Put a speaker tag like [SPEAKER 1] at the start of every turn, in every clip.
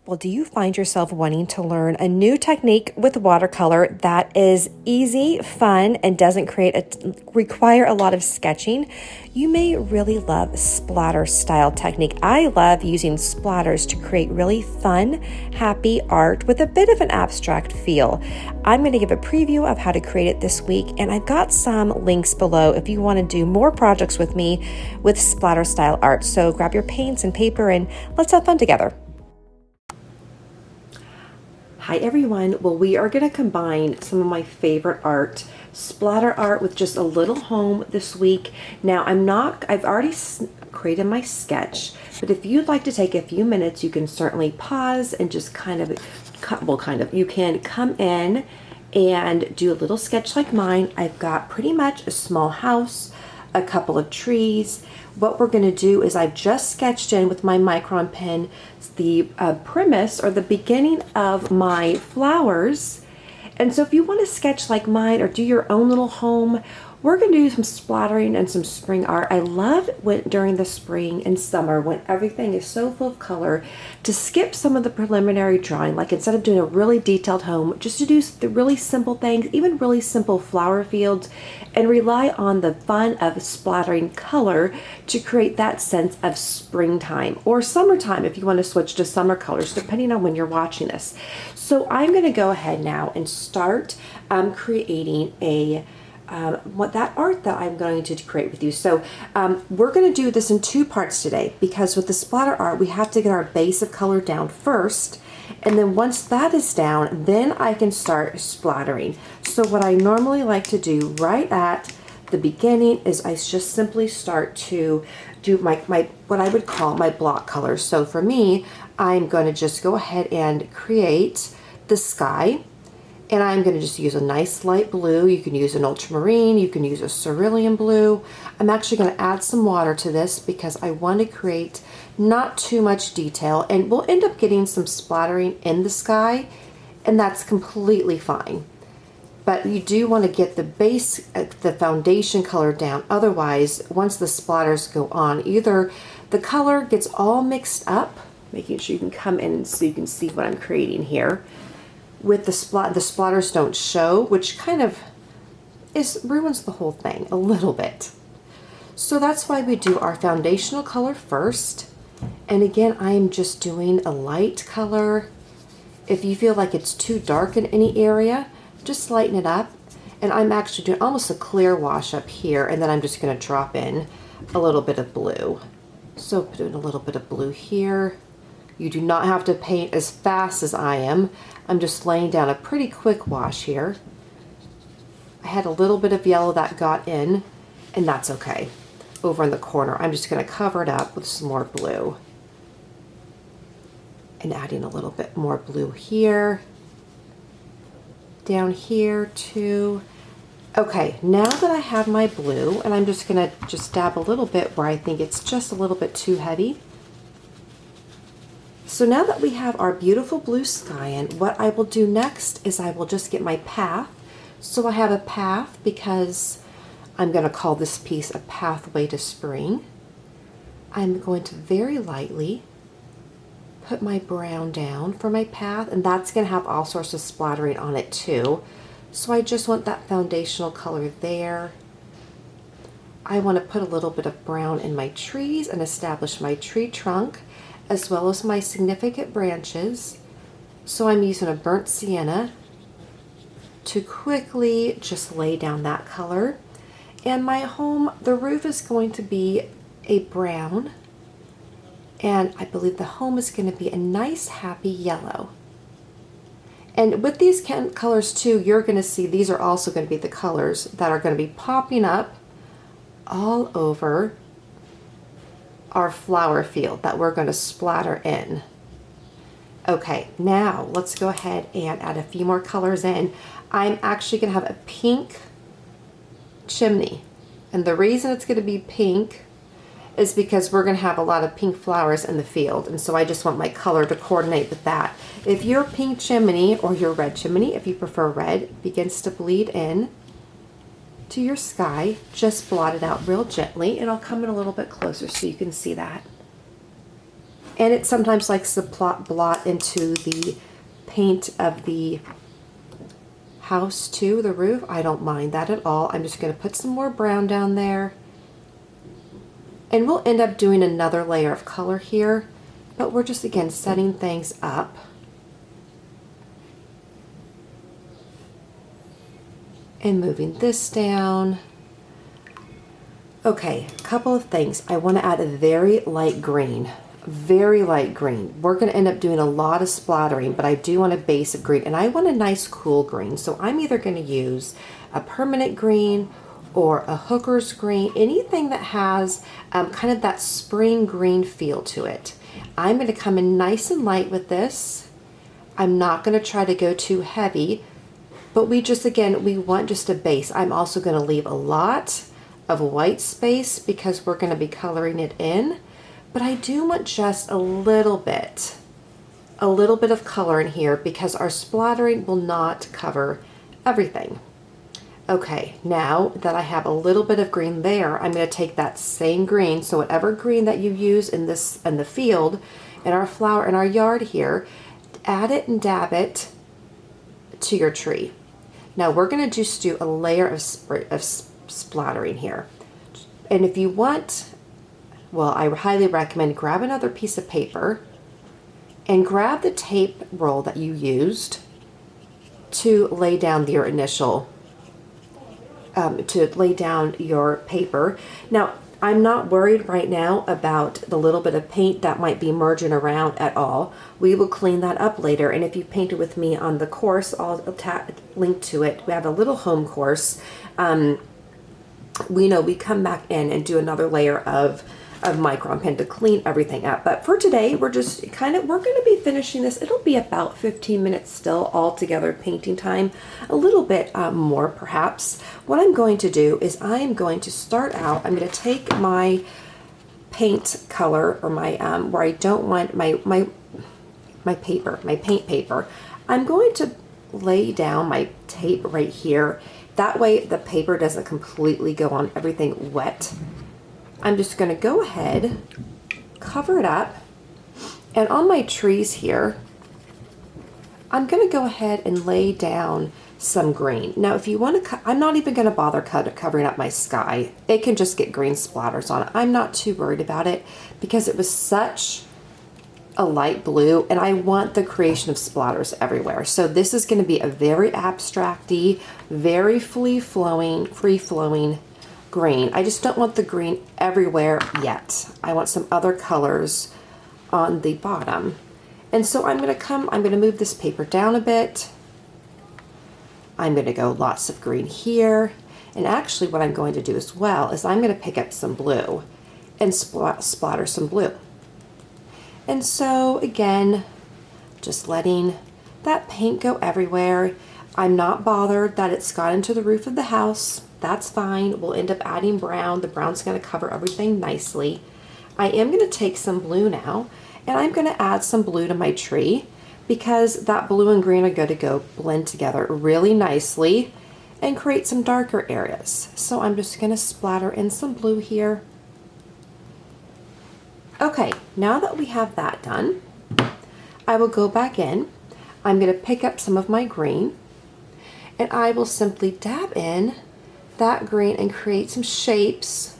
[SPEAKER 1] Well, do you find yourself wanting to learn a new technique with watercolor that is easy, fun, and doesn't require a lot of sketching? You may really love splatter style technique. I love using splatters to create really fun, happy art with a bit of an abstract feel. I'm going to give a preview of how to create it this week, and I've got some links below if you want to do more projects with me with splatter style art. So grab your paints and paper and let's have fun together. Hi everyone. Well, we are going to combine some of my favorite art, splatter art, with just a little home this week. Now I've already created my sketch, but if you'd like to take a few minutes, you can certainly pause and just you can come in and do a little sketch like mine. I've got pretty much a small house, a couple of trees. What we're going to do is I've just sketched in with my micron pen the premise or the beginning of my flowers. And so if you want to sketch like mine or do your own little home, we're going to do some splattering and some spring art. I love during the spring and summer when everything is so full of color to skip some of the preliminary drawing. Like instead of doing a really detailed home, just to do the really simple things, even really simple flower fields, and rely on the fun of splattering color to create that sense of springtime or summertime if you want to switch to summer colors, depending on when you're watching this. So I'm going to go ahead now and start creating that art that I'm going to create with you. So we're going to do this in two parts today, because with the splatter art we have to get our base of color down first, and then once that is down, then I can start splattering. So what I normally like to do right at the beginning is I just simply start to do my what I would call my block colors. So for me, I'm going to just go ahead and create the sky. And I'm going to just use a nice light blue. You can use an ultramarine, you can use a cerulean blue. I'm actually going to add some water to this because I want to create not too much detail, and we'll end up getting some splattering in the sky, and that's completely fine. But you do want to get the base, the foundation color down. Otherwise, once the splatters go on, either the color gets all mixed up, making sure you can come in so you can see what I'm creating here. With the splatters don't show, which kind of ruins the whole thing a little bit. So that's why we do our foundational color first. And again, I am just doing a light color. If you feel like it's too dark in any area, just lighten it up. And I'm actually doing almost a clear wash up here, and then I'm just going to drop in a little bit of blue. So doing a little bit of blue here. You do not have to paint as fast as I am. I'm just laying down a pretty quick wash here. I had a little bit of yellow that got in, and that's okay. Over in the corner, I'm just going to cover it up with some more blue. And adding a little bit more blue here. Down here too. Okay, now that I have my blue, and I'm just going to dab a little bit where I think it's just a little bit too heavy. So now that we have our beautiful blue sky in, what I will do next is I will just get my path. So I have a path because I'm going to call this piece a pathway to spring. I'm going to very lightly put my brown down for my path, and that's going to have all sorts of splattering on it too. So I just want that foundational color there. I want to put a little bit of brown in my trees and establish my tree trunk, as well as my significant branches. So I'm using a burnt sienna to quickly just lay down that color. And my home, the roof is going to be a brown, and I believe the home is going to be a nice happy yellow. And with these colors too, you're going to see these are also going to be the colors that are going to be popping up all over our flower field that we're going to splatter in. Okay, now let's go ahead and add a few more colors in. I'm actually going to have a pink chimney, and the reason it's going to be pink is because we're going to have a lot of pink flowers in the field, and so I just want my color to coordinate with that. If your pink chimney, or your red chimney if you prefer red, begins to bleed in to your sky, just blot it out real gently, and I'll come in a little bit closer so you can see that. And it sometimes likes to blot into the paint of the house too, the roof. I don't mind that at all. I'm just going to put some more brown down there. And we'll end up doing another layer of color here, but we're just, again, setting things up. And moving this down. Okay, a couple of things. I want to add a very light green. Very light green. We're going to end up doing a lot of splattering, but I do want a base of green, and I want a nice cool green. So I'm either going to use a permanent green or a hooker's green, anything that has kind of that spring green feel to it. I'm going to come in nice and light with this. I'm not going to try to go too heavy, but we just, again, we want just a base. I'm also going to leave a lot of white space because we're going to be coloring it in. But I do want just a little bit of color in here because our splattering will not cover everything. Okay, now that I have a little bit of green there, I'm going to take that same green, so whatever green that you use in the field, in our flower, in our yard here, add it and dab it to your tree. Now we're going to just do a layer of splattering here. And if you want, well, I highly recommend grab another piece of paper and grab the tape roll that you used to lay down your initial, to lay down your paper. Now, I'm not worried right now about the little bit of paint that might be merging around at all. We will clean that up later, and if you painted with me on the course, I'll link to it. We have a little home course. We come back in and do another layer of micron pen to clean everything up. But for today, we're just we're going to be finishing this. It'll be about 15 minutes still altogether painting time, a little bit more perhaps. What I'm going to do is I am going to start out, I'm going to take my paint color, or my, where I don't want my paint paper. I'm going to lay down my tape right here. That way the paper doesn't completely go on everything wet. I'm just going to go ahead, cover it up, and on my trees here, I'm going to go ahead and lay down some green. Now, if you want to, I'm not even going to bother covering up my sky. It can just get green splatters on it. I'm not too worried about it because it was such a light blue, and I want the creation of splatters everywhere. So this is going to be a very abstract-y, very free-flowing green. I just don't want the green everywhere yet. I want some other colors on the bottom. And so I'm going to move this paper down a bit. I'm going to go lots of green here. And actually what I'm going to do as well is I'm going to pick up some blue and splatter some blue. And so again, just letting that paint go everywhere. I'm not bothered that it's got into the roof of the house. That's fine. We'll end up adding brown. The brown's going to cover everything nicely. I am going to take some blue now, and I'm going to add some blue to my tree because that blue and green are going to go blend together really nicely and create some darker areas. So I'm just going to splatter in some blue here. Okay, now that we have that done, I will go back in. I'm going to pick up some of my green, and I will simply dab in that green and create some shapes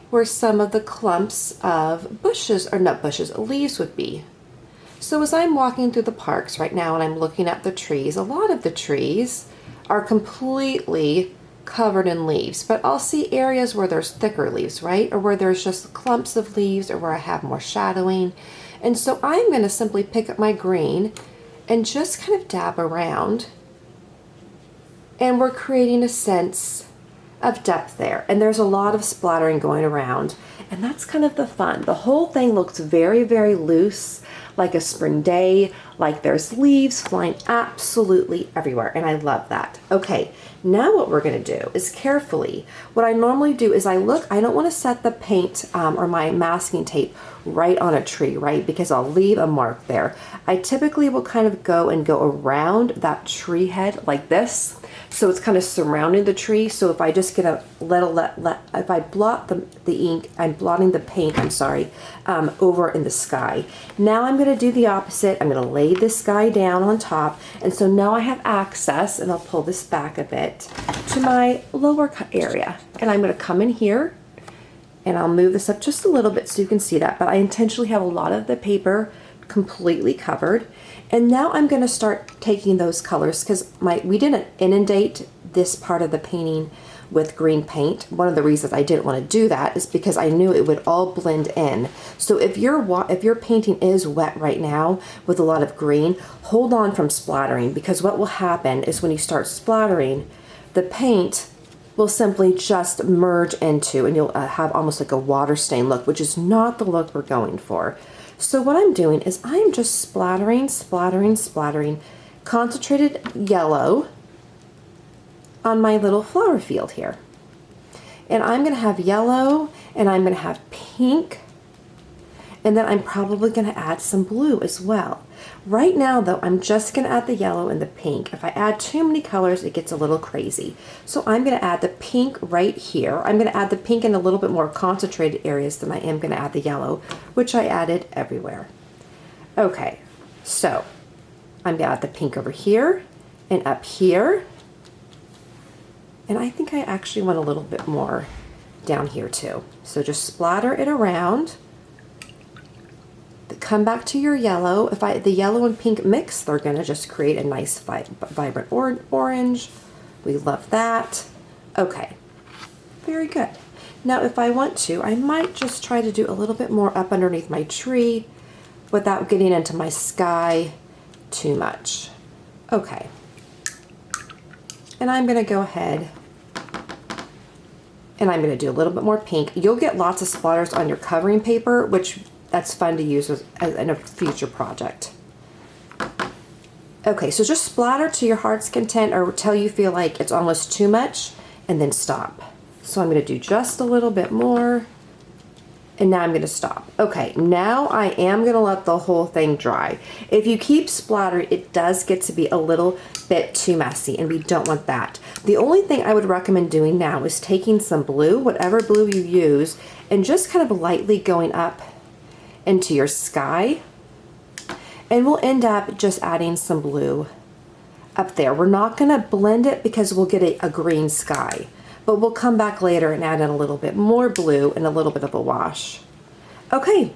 [SPEAKER 1] where some of the clumps of bushes, or not bushes, leaves would be. So as I'm walking through the parks right now and I'm looking at the trees, a lot of the trees are completely covered in leaves, but I'll see areas where there's thicker leaves, right? Or where there's just clumps of leaves, or where I have more shadowing. And so I'm going to simply pick up my green and just kind of dab around, and we're creating a sense of depth there. And there's a lot of splattering going around, and that's kind of the fun. The whole thing looks very, very loose, like a spring day, like there's leaves flying absolutely everywhere, and I love that. Okay, now what we're going to do is carefully, what I normally do is I don't want to set the paint or my masking tape right on a tree, right? Because I'll leave a mark there. I typically will kind of go around that tree head like this. So it's kind of surrounding the tree. So if I just get a if I blot the ink, I'm blotting the paint, I'm sorry, over in the sky. Now I'm going to do the opposite. I'm going to lay this guy down on top. And so now I have access, and I'll pull this back a bit, to my lower area. And I'm going to come in here, and I'll move this up just a little bit so you can see that. But I intentionally have a lot of the paper completely covered. And now I'm going to start taking those colors, because we didn't inundate this part of the painting with green paint. One of the reasons I didn't want to do that is because I knew it would all blend in. So if your painting is wet right now with a lot of green, hold on from splattering, because what will happen is when you start splattering, the paint will simply just merge into, and you'll have almost like a water stain look, which is not the look we're going for. So what I'm doing is I'm just splattering concentrated yellow on my little flower field here. And I'm going to have yellow, and I'm going to have pink, and then I'm probably going to add some blue as well. Right now though, I'm just going to add the yellow and the pink. If I add too many colors, it gets a little crazy. So I'm going to add the pink right here. I'm going to add the pink in a little bit more concentrated areas than I am going to add the yellow, which I added everywhere. Okay, so I'm going to add the pink over here and up here. And I think I actually want a little bit more down here too. So just splatter it around. Come back to your yellow. If the yellow and pink mix, they're going to just create a nice vibrant orange. We love that. Okay, very good. Now if I want to, I might just try to do a little bit more up underneath my tree without getting into my sky too much. Okay. And I'm going to go ahead and I'm going to do a little bit more pink. You'll get lots of splatters on your covering paper, which that's fun to use in a future project. Okay, so just splatter to your heart's content or till you feel like it's almost too much, and then stop. So I'm going to do just a little bit more, and now I'm going to stop. Okay, now I am going to let the whole thing dry. If you keep splattering, it does get to be a little bit too messy, and we don't want that. The only thing I would recommend doing now is taking some blue, whatever blue you use, and just kind of lightly going up into your sky, and we'll end up just adding some blue up there. We're not going to blend it because we'll get a green sky, but we'll come back later and add in a little bit more blue and a little bit of a wash. Okay,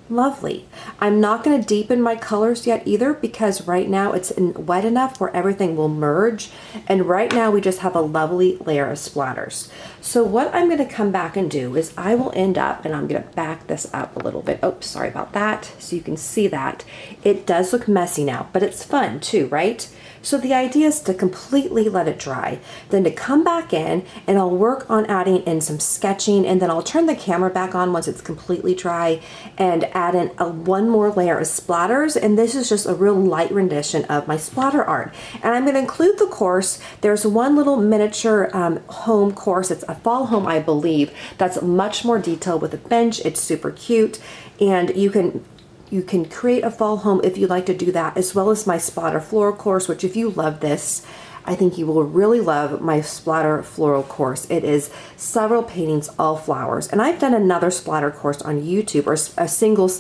[SPEAKER 1] lovely. I'm not going to deepen my colors yet either, because right now it's wet enough where everything will merge, and right now we just have a lovely layer of splatters. So what I'm going to come back and do is I will end up, and I'm going to back this up a little bit. Oh, sorry about that. So you can see that it does look messy now, but it's fun too, right? So the idea is to completely let it dry, then to come back in, and I'll work on adding in some sketching, and then I'll turn the camera back on once it's completely dry and add in one more layer of splatters. And this is just a real light rendition of my splatter art. And I'm going to include the course. There's one little miniature home course. It's a fall home, I believe, that's much more detailed with a bench. It's super cute, and you can create a fall home if you like to do that, as well as my Splatter Floral course, which if you love this, I think you will really love my Splatter Floral course. It is several paintings, all flowers. And I've done another splatter course on YouTube, or a single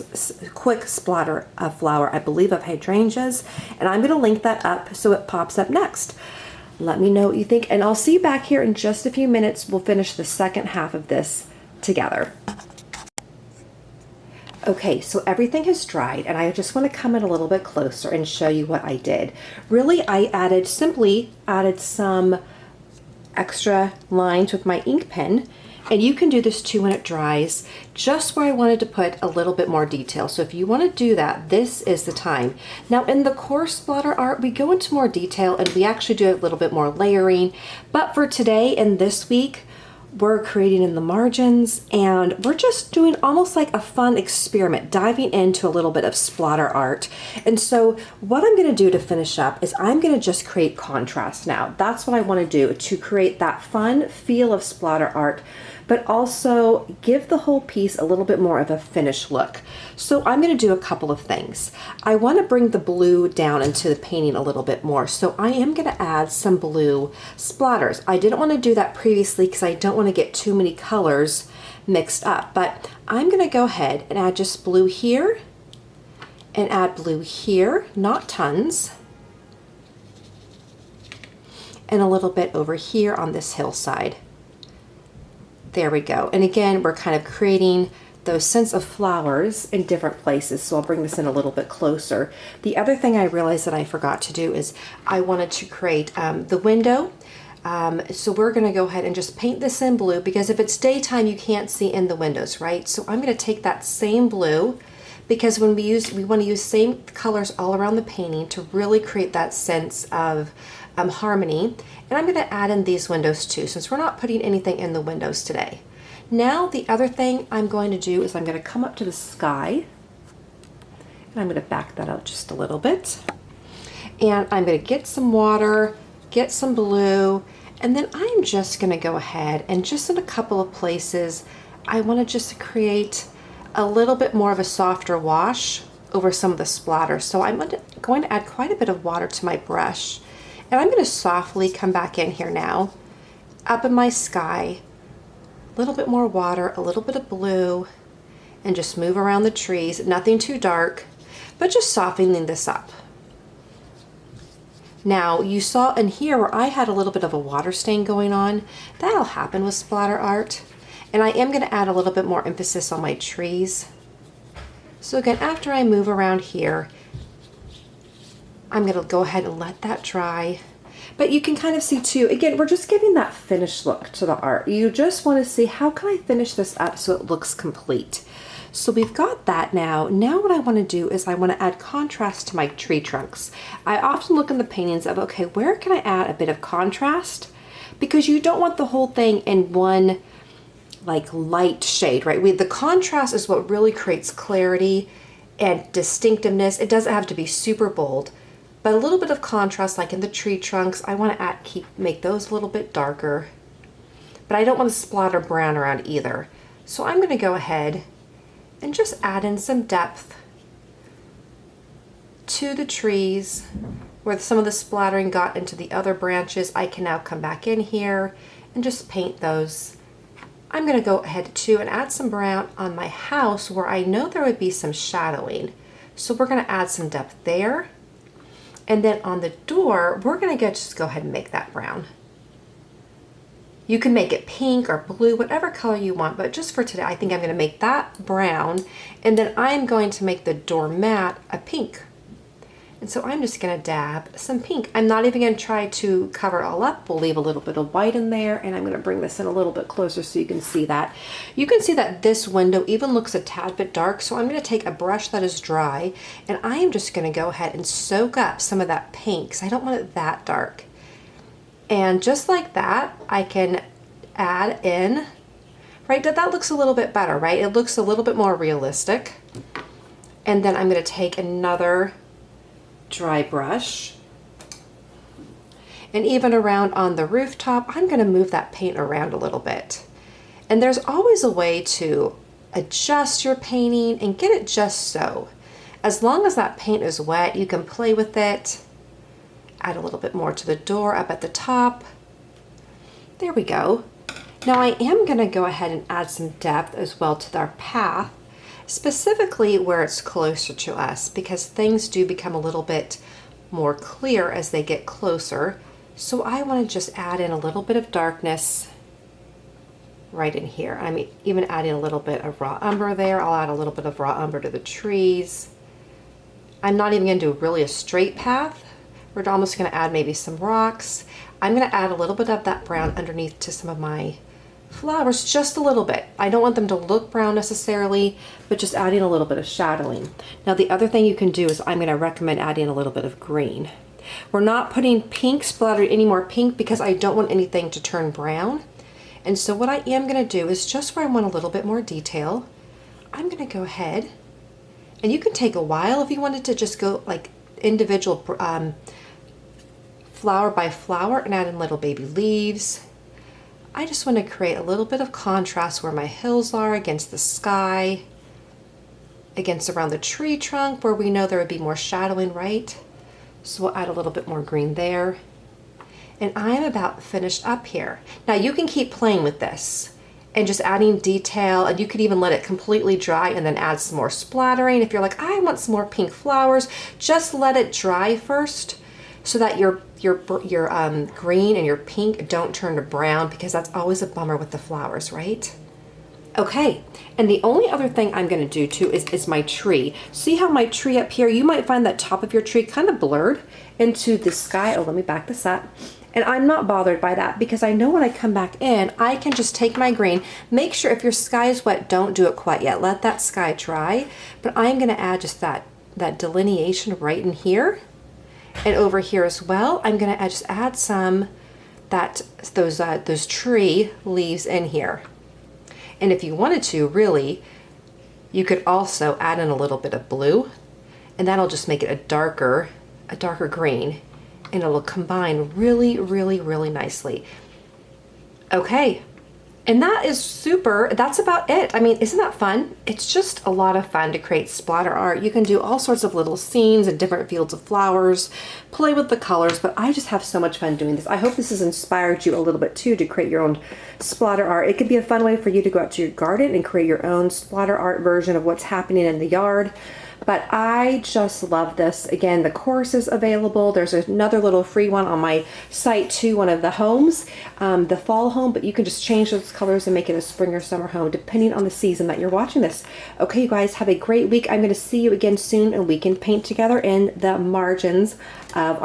[SPEAKER 1] quick splatter of flower, I believe of hydrangeas. And I'm going to link that up so it pops up next. Let me know what you think, and I'll see you back here in just a few minutes. We'll finish the second half of this together. Okay, so everything has dried, and I just want to come in a little bit closer and show you what I did. Really, I simply added some extra lines with my ink pen, and you can do this too when it dries, just where I wanted to put a little bit more detail. So if you want to do that, this is the time. Now in the course Splatter Art, we go into more detail, and we actually do a little bit more layering. But for today and this week, we're creating in the margins, and we're just doing almost like a fun experiment, diving into a little bit of splatter art. And so what I'm going to do to finish up is I'm going to just create contrast now. That's what I want to do, to create that fun feel of splatter art, but also give the whole piece a little bit more of a finished look. So I'm going to do a couple of things. I want to bring the blue down into the painting a little bit more. So I am going to add some blue splatters. I didn't want to do that previously because I don't want to get too many colors mixed up, but I'm going to go ahead and add just blue here and add blue here, not tons, and a little bit over here on this hillside. There we go. And again, we're kind of creating those scents of flowers in different places. So I'll bring this in a little bit closer. The other thing I realized that I forgot to do is I wanted to create the window. So we're going to go ahead and just paint this in blue, because if it's daytime, you can't see in the windows, right? So I'm going to take that same blue, because when we want to use same colors all around the painting to really create that sense of harmony. And I'm going to add in these windows too, since we're not putting anything in the windows today. Now the other thing I'm going to do is I'm going to come up to the sky, and I'm going to back that out just a little bit, and I'm going to get some water, get some blue, and then I'm just going to go ahead and just in a couple of places I want to just create a little bit more of a softer wash over some of the splatters. So I'm going to add quite a bit of water to my brush, and I'm going to softly come back in here now, up in my sky, a little bit more water, a little bit of blue, and just move around the trees. Nothing too dark, but just softening this up. Now you saw in here where I had a little bit of a water stain going on. That'll happen with splatter art. And I am going to add a little bit more emphasis on my trees. So again, after I move around here, I'm going to go ahead and let that dry. But you can kind of see too, again, we're just giving that finished look to the art. You just want to see, how can I finish this up so it looks complete? So we've got that now. Now what I want to do is I want to add contrast to my tree trunks. I often look in the paintings of, okay, where can I add a bit of contrast? Because you don't want the whole thing in one like light shade, right? The contrast is what really creates clarity and distinctiveness. It doesn't have to be super bold, but a little bit of contrast, like in the tree trunks, I want to make those a little bit darker, but I don't want to splatter brown around either. So I'm going to go ahead and just add in some depth to the trees where some of the splattering got into the other branches. I can now come back in here and just paint those. I'm going to go ahead too and add some brown on my house where I know there would be some shadowing. So we're going to add some depth there. And then on the door, we're going to just go ahead and make that brown. You can make it pink or blue, whatever color you want, but just for today, I think I'm going to make that brown, and then I'm going to make the doormat a pink. And so I'm just going to dab some pink. I'm not even going to try to cover it all up. We'll leave a little bit of white in there, and I'm going to bring this in a little bit closer so you can see that. You can see that this window even looks a tad bit dark, so I'm going to take a brush that is dry, and I am just going to go ahead and soak up some of that pink, because I don't want it that dark. And just like that, I can add in, right, that looks a little bit better, right? It looks a little bit more realistic. And then I'm going to take another dry brush, and even around on the rooftop, I'm going to move that paint around a little bit. And there's always a way to adjust your painting and get it just so. As long as that paint is wet, you can play with it. Add a little bit more to the door up at the top. There we go. Now I am going to go ahead and add some depth as well to our path, specifically where it's closer to us, because things do become a little bit more clear as they get closer. So I want to just add in a little bit of darkness right in here. I'm even adding a little bit of raw umber there. I'll add a little bit of raw umber to the trees. I'm not even going to do really a straight path. We're almost going to add maybe some rocks. I'm going to add a little bit of that brown underneath to some of my flowers, just a little bit. I don't want them to look brown necessarily, but just adding a little bit of shadowing. Now the other thing you can do is I'm going to recommend adding a little bit of green. We're not putting pink splatter any more pink because I don't want anything to turn brown. And so what I am going to do is just where I want a little bit more detail, I'm going to go ahead, and you can take a while if you wanted to just go like individual flower by flower and add in little baby leaves. I just want to create a little bit of contrast where my hills are against the sky, against around the tree trunk where we know there would be more shadowing, right? So we'll add a little bit more green there. And I'm about finished up here. Now you can keep playing with this and just adding detail, and you could even let it completely dry and then add some more splattering. If you're like, I want some more pink flowers, just let it dry first so that your green and your pink don't turn to brown, because that's always a bummer with the flowers, right? Okay, and the only other thing I'm gonna do too is my tree. See how my tree up here, you might find that top of your tree kind of blurred into the sky. Oh, let me back this up. And I'm not bothered by that, because I know when I come back in, I can just take my green. Make sure if your sky is wet, don't do it quite yet. Let that sky dry. But I'm gonna add just that delineation right in here. And over here as well, I'm gonna just add some, those tree leaves in here. And if you wanted to, really, you could also add in a little bit of blue, and that'll just make it a darker green, and it'll combine really, really, really nicely. Okay, and that is super. That's about it. I mean, isn't that fun? It's just a lot of fun to create splatter art. You can do all sorts of little scenes and different fields of flowers, play with the colors, but I just have so much fun doing this. I hope this has inspired you a little bit too to create your own splatter art. It could be a fun way for you to go out to your garden and create your own splatter art version of what's happening in the yard. But I just love this. Again, the course is available. There's another little free one on my site too, one of the homes, the fall home, but you can just change those colors and make it a spring or summer home depending on the season that you're watching this. Okay, you guys, have a great week. I'm going to see you again soon, and we can paint together in the margins of our